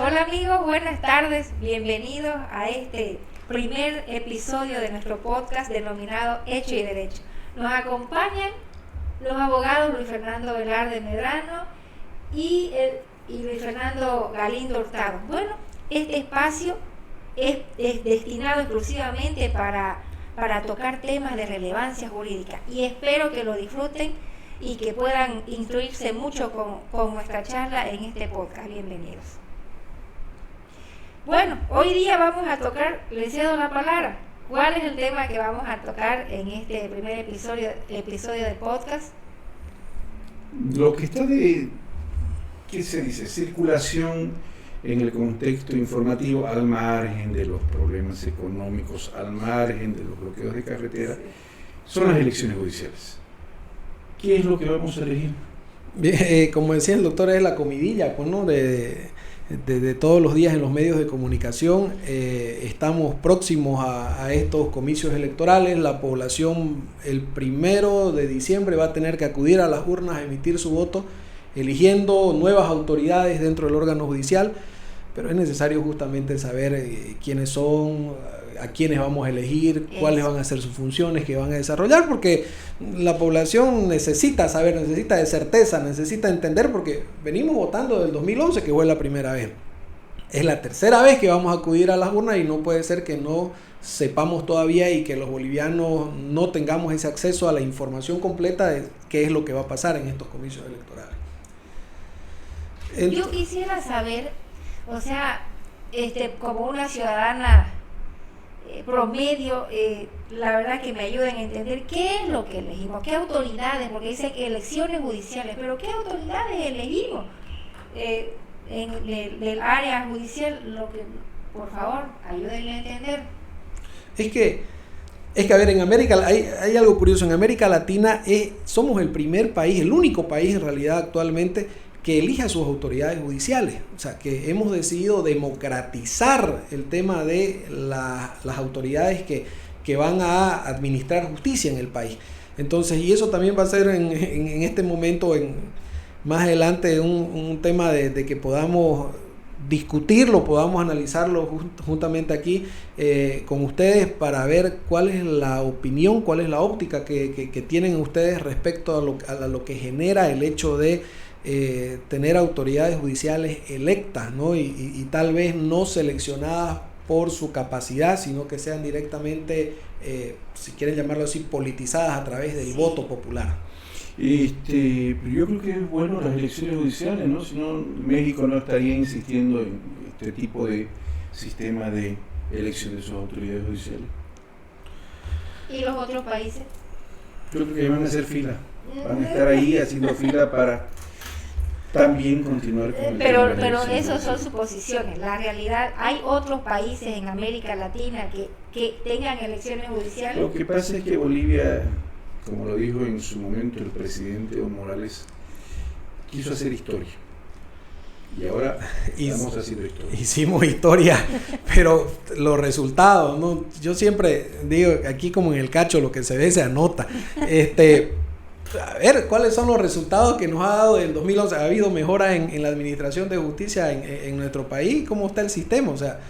Hola amigos, buenas tardes, bienvenidos a este primer episodio de nuestro podcast denominado Hecho y Derecho. Nos acompañan los abogados Luis Fernando Velarde Medrano y Luis Fernando Galindo Hurtado. Bueno, este espacio es destinado exclusivamente para tocar temas de relevancia jurídica y espero que lo disfruten y que puedan instruirse mucho con nuestra charla en este podcast. Bienvenidos. Bueno, hoy día vamos a tocar, les cedo la palabra. ¿Cuál es el tema que vamos a tocar en este primer episodio del podcast? Lo que está de, ¿qué se dice? Circulación en el contexto informativo al margen de los problemas económicos, al margen de los bloqueos de carretera, son las elecciones judiciales. ¿Qué es lo que vamos a elegir? Bien, como decía el doctor, es la comidilla, pues, ¿no? de todos los días en los medios de comunicación. Estamos próximos a estos comicios electorales. La población el 1 de diciembre va a tener que acudir a las urnas a emitir su voto, eligiendo nuevas autoridades dentro del órgano judicial, pero es necesario justamente saber quiénes son, a quiénes vamos a elegir, cuáles van a ser sus funciones que van a desarrollar, porque la población necesita saber, necesita de certeza, necesita entender, porque venimos votando del 2011, que fue la primera vez. Es la tercera vez que vamos a acudir a las urnas y no puede ser que no sepamos todavía y que los bolivianos no tengamos ese acceso a la información completa de qué es lo que va a pasar en estos comicios electorales. Yo quisiera saber, o sea, como una ciudadana promedio, la verdad que me ayuden a entender qué es lo que elegimos, qué autoridades, porque dicen elecciones judiciales, pero qué autoridades elegimos en el área judicial, por favor, ayúdenme a entender. Es que a ver, en América hay algo curioso. En América Latina somos el primer país, el único país en realidad actualmente que elija a sus autoridades judiciales. O sea, que hemos decidido democratizar el tema de las autoridades que van a administrar justicia en el país. Entonces, y eso también va a ser en este momento, más adelante, un tema de que podamos discutirlo, podamos analizarlo juntamente aquí con ustedes para ver cuál es la opinión, cuál es la óptica que tienen ustedes respecto a lo que genera el hecho de tener autoridades judiciales electas, ¿no? y tal vez no seleccionadas por su capacidad, sino que sean directamente, si quieren llamarlo así, politizadas a través del voto popular. Yo creo que es bueno las elecciones judiciales, ¿no? Si no, México no estaría insistiendo en este tipo de sistema de elección de sus autoridades judiciales. ¿Y los otros países? Yo creo que van a hacer fila, van a estar ahí haciendo fila para también continuar con el pero eso son suposiciones. La realidad, hay otros países en América Latina que tengan elecciones judiciales. Lo que pasa es que Bolivia, como lo dijo en su momento el presidente Evo Morales, quiso hacer historia. Y ahora estamos haciendo historia. Hicimos historia, pero los resultados, ¿no? Yo siempre digo, aquí como en el cacho, lo que se ve se anota. A ver, ¿cuáles son los resultados que nos ha dado el 2011? ¿Ha habido mejoras en la administración de justicia en nuestro país? ¿Cómo está el sistema? O sea,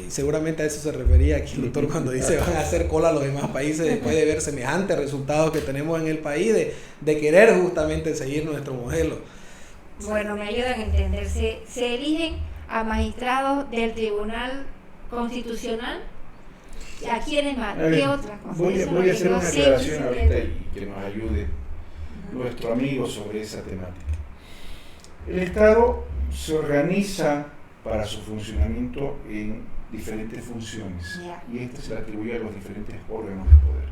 seguramente a eso se refería aquí el doctor cuando dice van a hacer cola a los demás países después de ver semejantes resultados que tenemos en el país, de querer justamente seguir nuestro modelo. Bueno, me ayudan a entender. ¿Se eligen a magistrados del Tribunal Constitucional? ¿A quiénes más? ¿Qué otras cosas? Voy a hacer una aclaración ahorita y que nos ayude nuestro amigo sobre esa temática. El Estado se organiza para su funcionamiento en diferentes funciones, y esta se le atribuye a los diferentes órganos de poder.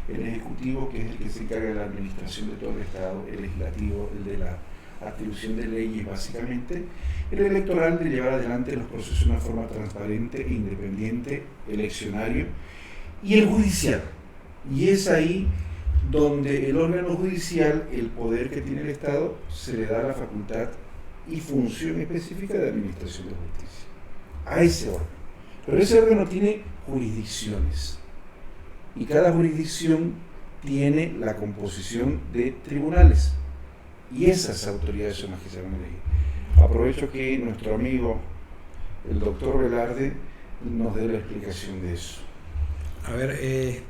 El Ejecutivo, que es el que se encarga de la administración de todo el Estado; el Legislativo, el de la atribución de leyes básicamente; el electoral, de llevar adelante los procesos de una forma transparente e independiente, eleccionario; y el judicial. Y es ahí donde el órgano judicial, el poder que tiene el Estado, se le da la facultad y función específica de administración de justicia a ese órgano. Pero ese órgano tiene jurisdicciones, y cada jurisdicción tiene la composición de tribunales, y esas autoridades son las que se van a elegir. Aprovecho que nuestro amigo el doctor Velarde nos dé la explicación de eso. A ver,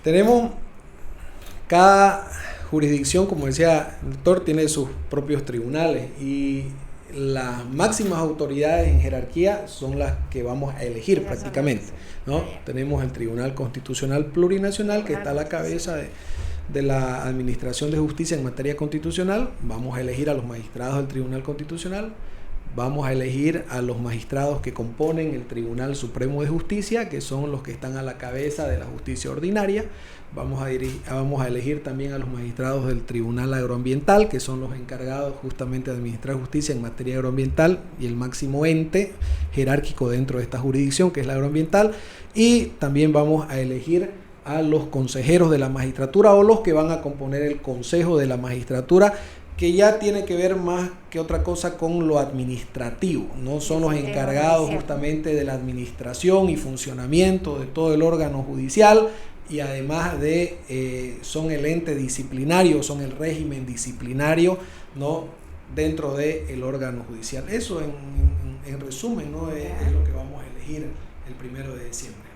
tenemos cada jurisdicción, como decía el doctor, tiene sus propios tribunales y las máximas autoridades en jerarquía son las que vamos a elegir prácticamente, ¿no? Tenemos el Tribunal Constitucional Plurinacional, que está a la cabeza de la Administración de Justicia en materia constitucional. Vamos a elegir a los magistrados del Tribunal Constitucional, vamos a elegir a los magistrados que componen el Tribunal Supremo de Justicia, que son los que están a la cabeza de la justicia ordinaria. Vamos a elegir también a los magistrados del Tribunal Agroambiental, que son los encargados justamente de administrar justicia en materia agroambiental y el máximo ente jerárquico dentro de esta jurisdicción, que es la agroambiental. Y también vamos a elegir a los consejeros de la magistratura o los que van a componer el consejo de la magistratura, que ya tiene que ver más que otra cosa con lo administrativo, ¿no? Son los encargados justamente de la administración y funcionamiento de todo el órgano judicial, y además son el ente disciplinario, son el régimen disciplinario, ¿no? Dentro del órgano judicial. Eso en resumen, ¿no? Es lo que vamos a elegir el 1 de diciembre.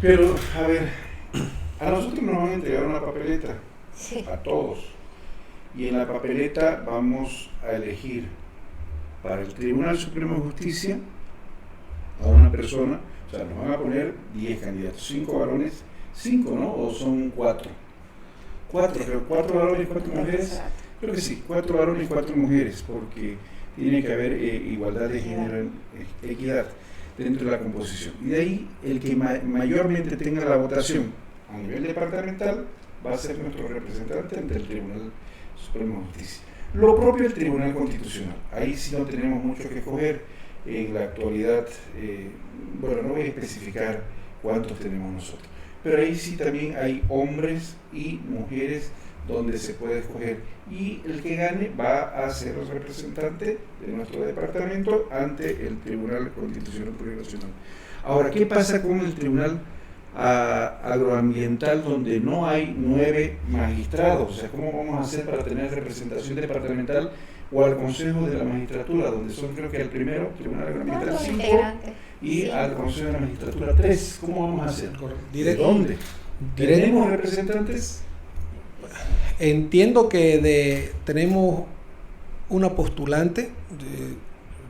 Pero, a ver, a nosotros nos van a entregar una papeleta, Sí. a todos, y en la papeleta vamos a elegir para el Tribunal Supremo de Justicia a una persona. O sea, nos van a poner 10 candidatos, 5 varones, 5, ¿no? ¿O son 4? 4 varones y 4 mujeres. Creo que sí, 4 varones y 4 mujeres, porque tiene que haber igualdad de género, equidad dentro de la composición. Y de ahí, el que mayormente tenga la votación a nivel departamental va a ser nuestro representante ante el Tribunal Supremo de Justicia. Lo propio del Tribunal Constitucional. Ahí sí no tenemos mucho que escoger. En la actualidad, bueno, no voy a especificar cuántos tenemos nosotros, pero ahí sí también hay hombres y mujeres donde se puede escoger, y el que gane va a ser el representante de nuestro departamento ante el Tribunal Constitucional Plurinacional. Ahora, ¿qué pasa con el Tribunal Agroambiental, donde no hay 9 magistrados? O sea, ¿cómo vamos a hacer para tener representación departamental? O al Consejo de la Magistratura, donde son, creo que el primero, Tribunal Agroambiental 5, y al Consejo de la Magistratura 3. ¿Cómo vamos a hacer? ¿De dónde? ¿Tenemos representantes? Entiendo que tenemos una postulante,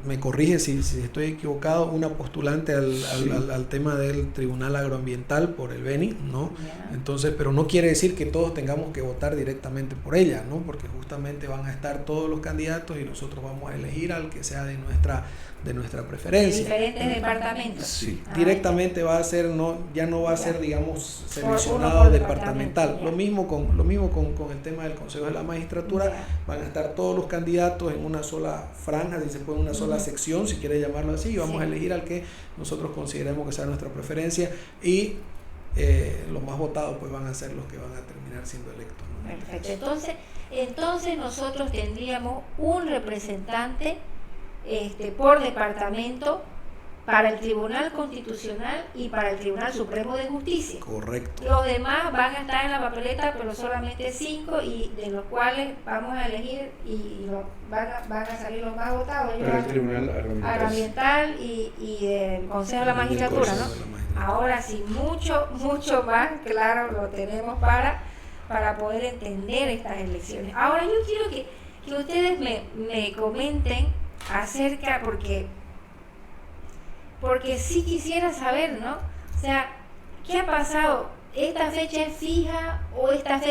me corrige si estoy equivocado, una postulante al tema del Tribunal Agroambiental por el Beni, ¿no? Entonces, pero no quiere decir que todos tengamos que votar directamente por ella, ¿no? Porque justamente van a estar todos los candidatos y nosotros vamos a elegir al que sea de nuestra preferencia. Diferentes departamentos. Sí. Directamente va a ser, ya no va a ser, digamos, seleccionado departamental. Lo mismo con el tema del Consejo de la Magistratura. Van a estar todos los candidatos en una sola franja, si se puede, una sola sección, si quiere llamarlo así, y vamos a elegir al que nosotros consideremos que sea nuestra preferencia, y los más votados pues van a ser los que van a terminar siendo electos, ¿no? Perfecto. Entonces nosotros tendríamos un representante por departamento para el Tribunal Constitucional y para el Tribunal Supremo de Justicia. Correcto. Los demás van a estar en la papeleta, pero solamente 5, y de los cuales vamos a elegir y van a salir los más votados. Para el Tribunal Agroambiental y del Consejo de la Magistratura, ¿no? Ahora sí, mucho más claro lo tenemos para poder entender estas elecciones. Ahora yo quiero que ustedes me comenten acerca, porque sí quisiera saber, ¿no? O sea, ¿qué ha pasado? ¿Esta fecha es fija o estas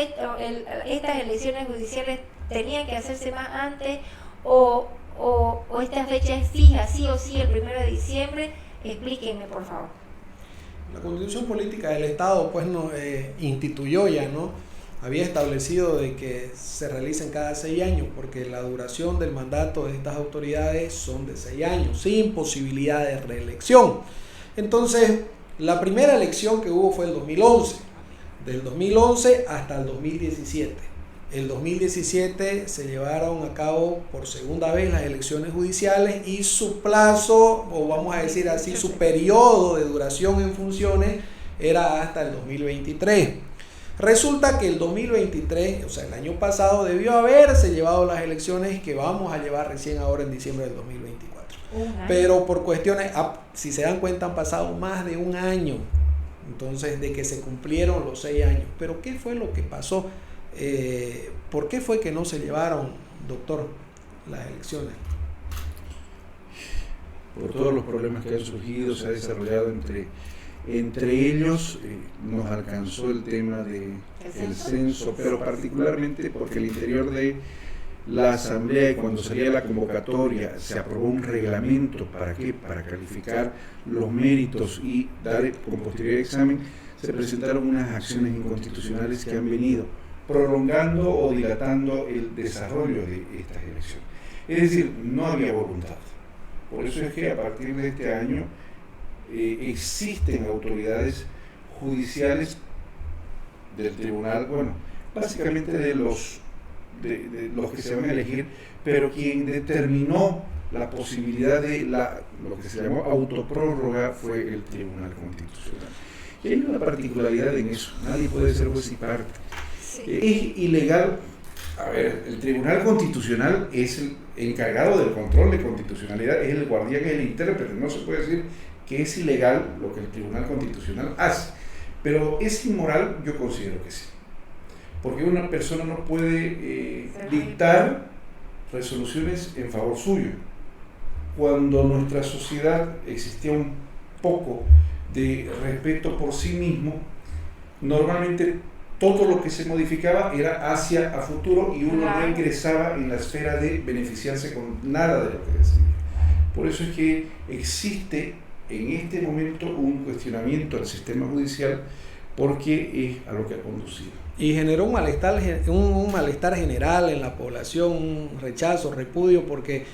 elecciones judiciales tenían que hacerse más antes, o esta fecha es fija, sí o sí, el 1 de diciembre? Explíquenme, por favor. La Constitución Política del Estado pues instituyó ya, ¿no? Había establecido de que se realicen cada 6 años, porque la duración del mandato de estas autoridades son de 6 años, sin posibilidad de reelección. Entonces, la primera elección que hubo fue el 2011, del 2011 hasta el 2017. El 2017 se llevaron a cabo por segunda vez las elecciones judiciales, y su plazo, o vamos a decir así, su periodo de duración en funciones era hasta el 2023. Resulta que el 2023, o sea, el año pasado, debió haberse llevado las elecciones que vamos a llevar recién ahora en diciembre del 2024. Pero por cuestiones, si se dan cuenta, han pasado más de un año, entonces, de que se cumplieron los 6 años. Pero ¿qué fue lo que pasó? ¿Por qué fue que no se llevaron, doctor, las elecciones? Por todos los problemas que han surgido, se ha desarrollado entre ellos, nos alcanzó el tema del censo, pero particularmente porque el interior de la asamblea, y cuando salía la convocatoria, se aprobó un reglamento. ¿Para qué? Para calificar los méritos y dar con posterior examen. Se presentaron unas acciones inconstitucionales que han venido prolongando o dilatando el desarrollo de estas elecciones. Es decir, no había voluntad. Por eso es que a partir de este año existen autoridades judiciales del tribunal, bueno, básicamente de los que se van a elegir, pero quien determinó la posibilidad de lo que se llamó autoprórroga fue el Tribunal Constitucional. Y hay una particularidad en eso: nadie puede ser juez y parte. Sí. Es ilegal. A ver, el Tribunal Constitucional es el encargado del control de constitucionalidad, es el guardián, es el intérprete. No se puede decir que es ilegal lo que el Tribunal Constitucional hace, pero es inmoral. Yo considero que sí, porque una persona no puede dictar resoluciones en favor suyo. Cuando en nuestra sociedad existía un poco de respeto por sí mismo, normalmente todo lo que se modificaba era hacia a futuro y uno no ingresaba en la esfera de beneficiarse con nada de lo que decía. Por eso es que existe en este momento un cuestionamiento al sistema judicial, porque es a lo que ha conducido. Y generó un malestar general en la población, un rechazo, repudio, porque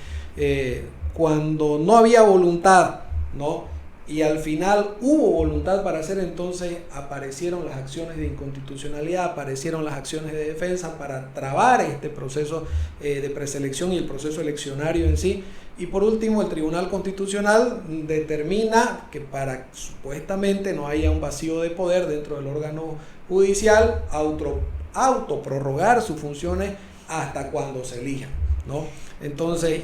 cuando no había voluntad, ¿no?, y al final hubo voluntad para hacer, entonces aparecieron las acciones de inconstitucionalidad, aparecieron las acciones de defensa para trabar este proceso de preselección y el proceso eleccionario en sí. Y por último, el Tribunal Constitucional determina que para supuestamente no haya un vacío de poder dentro del órgano judicial, autoprorrogar sus funciones hasta cuando se elija, ¿no? Entonces,